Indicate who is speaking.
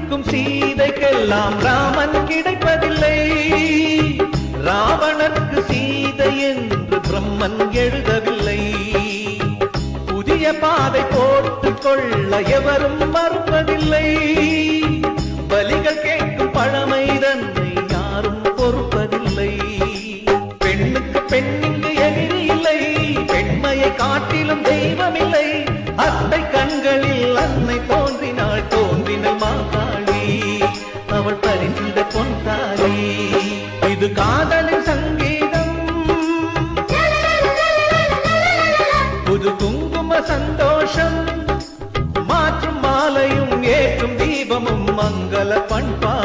Speaker 1: துடிக்கும் சீதைக்கெல்லாம் ராமன் கிடைப்பதில்லை. ராவணனுக்கு சீதை என்று பிரம்மன் எழுதவில்லை. புதிய பாதை போட்டுக் கொள்ள எவரும் மறுப்பதில்லை. பலிகள் கேட்கும் பழமை தன்னை யாரும் பொறுப்பதில்லை. பெண்ணுக்கு பெண்ணுக்கு எதிரி இல்லை. பெண்மையை காட்டிலும் தெய்வமில்லை. அத்தை கண்களில் அன்னை தோன்றினாள். தோன்றினள் மாகாளி, அவள் பரிந்த பொன்தாளி. இது காதலின் சங்கீதம், புது குங்கும சந்தோஷம். மாற்றும் மாலையும் ஏற்றும் தீபமும் மங்கள பண்பா.